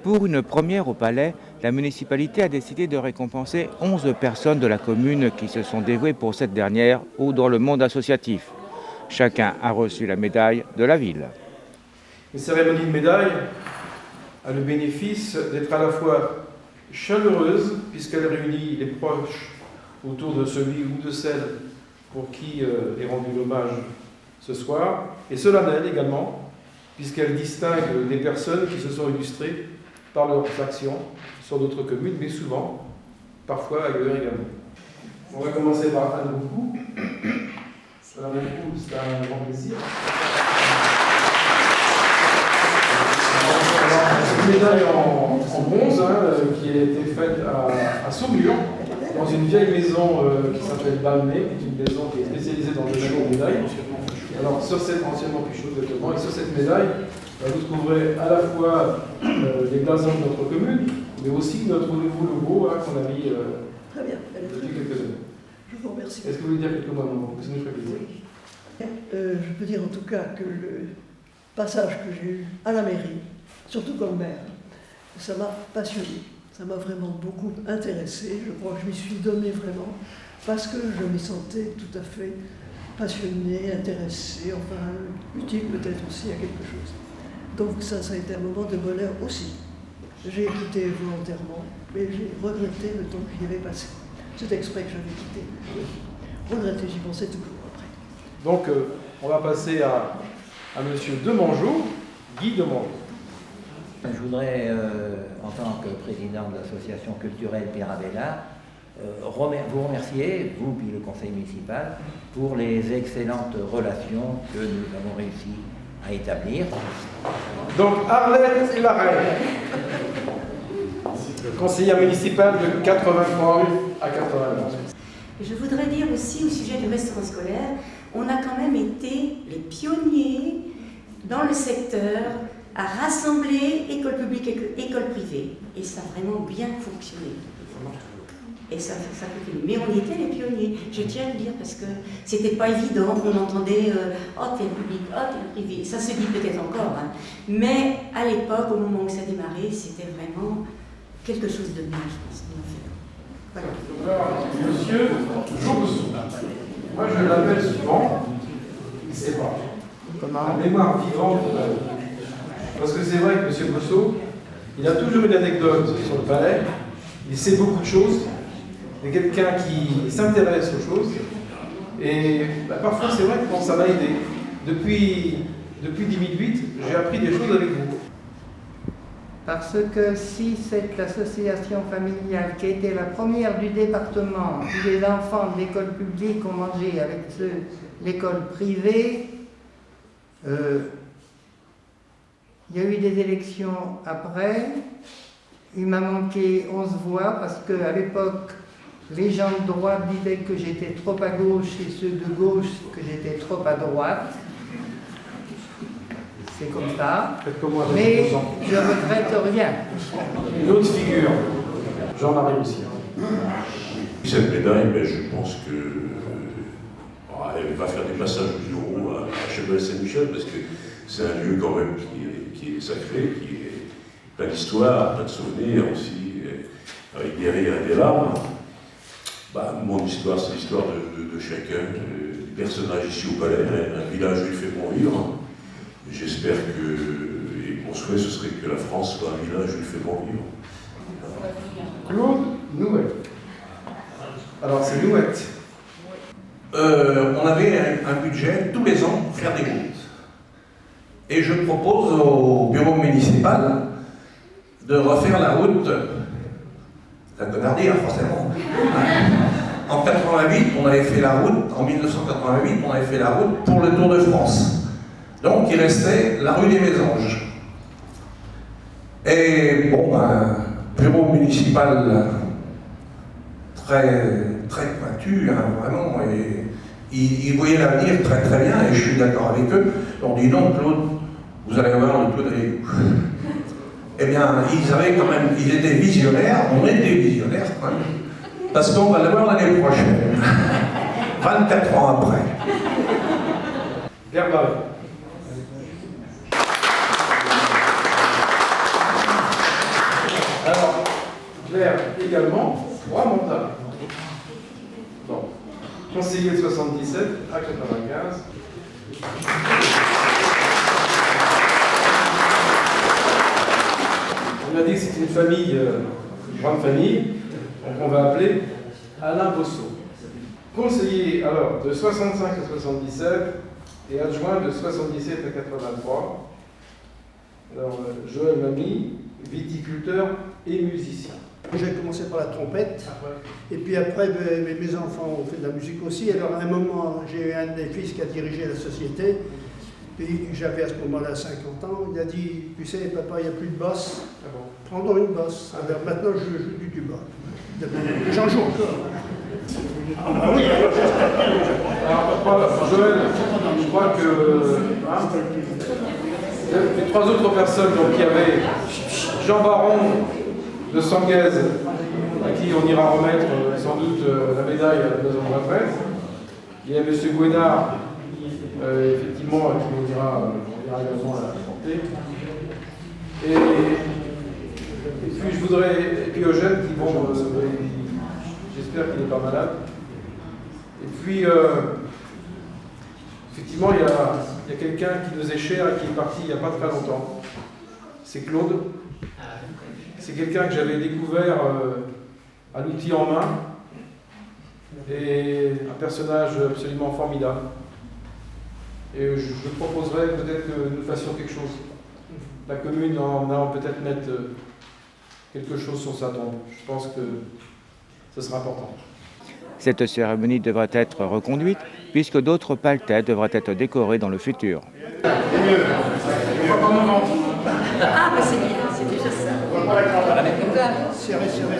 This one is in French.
Pour une première au Palais, la municipalité a décidé de récompenser 11 personnes de la commune qui se sont dévouées pour cette dernière ou dans le monde associatif. Chacun a reçu la médaille de la ville. Une cérémonie de médaille a le bénéfice d'être à la fois chaleureuse, puisqu'elle réunit les proches autour de celui ou de celle pour qui est rendu l'hommage ce soir, et solennelle également, puisqu'elle distingue des personnes qui se sont illustrées par leurs actions sur d'autres communes, mais souvent, parfois ailleurs également. On va commencer par Anne Roucou. Madame Roucou, c'est un grand plaisir. Une médaille en bronze qui a été faite à Saumur, dans une vieille maison qui s'appelle Balmé, qui est une maison qui est spécialisée dans le jeu de médailles. Alors, sur cette anciennement Pichot, exactement, et sur cette médaille, vous trouverez à la fois les blasons de notre commune, mais aussi notre nouveau logo qu'on a mis très bien. depuis quelques années. Je vous remercie. Est-ce que vous voulez dire quelques mots, maman? Ça nous ferait plaisir. Je peux dire en tout cas que le passage que j'ai eu à la mairie, surtout comme maire, ça m'a passionné. Ça m'a vraiment beaucoup intéressé. Je crois que je m'y suis donné vraiment parce que je m'y sentais tout à fait passionné, intéressé, enfin utile peut-être aussi à quelque chose. Donc ça a été un moment de bonheur aussi. J'ai quitté volontairement, mais j'ai regretté le temps que j'y avais passé. C'est exprès que j'avais quitté. Regretté, j'y pensais toujours après. Donc on va passer à monsieur Demangeau, Guy Demangeau. Je voudrais, en tant que président de l'association culturelle Pierre Abella, vous remercier, vous puis le conseil municipal, pour les excellentes relations que nous avons réussi à établir. Donc Arlette Larrey, conseillère municipale de 83 à 91. Je voudrais dire aussi au sujet du restaurant scolaire, on a quand même été les pionniers dans le secteur à rassembler école publique et école privée. Et ça a vraiment bien fonctionné. Et ça continue. Mais on était les pionniers, je tiens à le dire, parce que c'était pas évident, on entendait oh tel public, oh tel privé. Ça se dit peut-être encore, hein. Mais à l'époque, au moment où ça démarrait, c'était vraiment quelque chose de bien, je pense, qu'on a fait. Voilà. Alors, monsieur Joussou, moi je l'appelle souvent, c'est pas, la mémoire vivante de la vie. Parce que c'est vrai que monsieur Bosso, il a toujours une anecdote sur le palais, il sait beaucoup de choses, il est quelqu'un qui s'intéresse aux choses, et parfois c'est vrai que ça m'a aidé. Depuis 2008, j'ai appris des choses avec vous. Parce que si c'est l'association familiale qui a été la première du département, où les enfants de l'école publique ont mangé avec ceux de l'école privée, il y a eu des élections après, il m'a manqué 11 voix parce qu'à l'époque, les gens de droite disaient que j'étais trop à gauche et ceux de gauche que j'étais trop à droite. C'est comme ça. Mais je ne regrette rien. Une autre figure, Jean-Marie aussi. Cette médaille, mais je pense que elle va faire des passages du bureau à Chapelle Saint-Michel parce que c'est un lieu quand même qui est sacré, qui est plein d'histoire, plein de souvenirs aussi, avec des rires et des larmes. Mon histoire, c'est l'histoire de chacun, des personnages ici au Palais, un village où il fait bon vivre. J'espère que, et mon souhait, ce serait que la France soit un village où il fait bon vivre. Claude Nouette. Alors c'est Nouette. On avait un budget tous les ans pour faire des routes. Et je propose au bureau municipal de refaire la route, la Gonardière forcément. En 88, on avait fait la route, en 1988, on avait fait la route pour le Tour de France. Donc il restait la rue des Mésanges. Et bon, bureau municipal très pointu, vraiment, et ils voyaient l'avenir très très bien, et je suis d'accord avec eux. On dit non, Claude, vous allez avoir le Tour des... Eh bien, ils étaient visionnaires, on était visionnaires quand même, parce qu'on va l'avoir l'année prochaine, 24 ans après. Germain. faire également 3 mandats. Bon. Conseiller de 77 à 95. On a dit que c'était une famille, une grande famille, donc on va appeler Alain Bosso. Conseiller alors de 65 à 77 et adjoint de 77 à 83. Alors Joël Mamie, viticulteur et musicien. J'ai commencé par la trompette, et puis après mes enfants ont fait de la musique aussi. Alors à un moment, j'ai eu un des fils qui a dirigé la société, puis j'avais à ce moment-là 50 ans. Il a dit, tu sais papa, il n'y a plus de bosse, prends-donc une bosse. Alors maintenant je joue du tuba. J'en joue encore. Ah oui. Alors Joël, je crois que les 3 autres personnes, donc il y avait Jean Baron de Sanguez, à qui on ira remettre sans doute la médaille à la maison de retraite. Il y a M. Gouénard, effectivement, qui on ira également la santé. Et puis je voudrais, et puis Eugène, qui bon, j'espère qu'il n'est pas malade. Et puis, effectivement, il y a quelqu'un qui nous est cher et qui est parti il n'y a pas très longtemps. C'est Claude. C'est quelqu'un que j'avais découvert à l'outil en main, et un personnage absolument formidable. Et je proposerais peut-être que nous fassions quelque chose. La commune en allant peut-être mettre quelque chose sur sa tombe. Je pense que ce sera important. Cette cérémonie devrait être reconduite puisque d'autres paltais devraient être décorés dans le futur. Ah, bah c'est bien, c'est déjà ça. Serré, serré,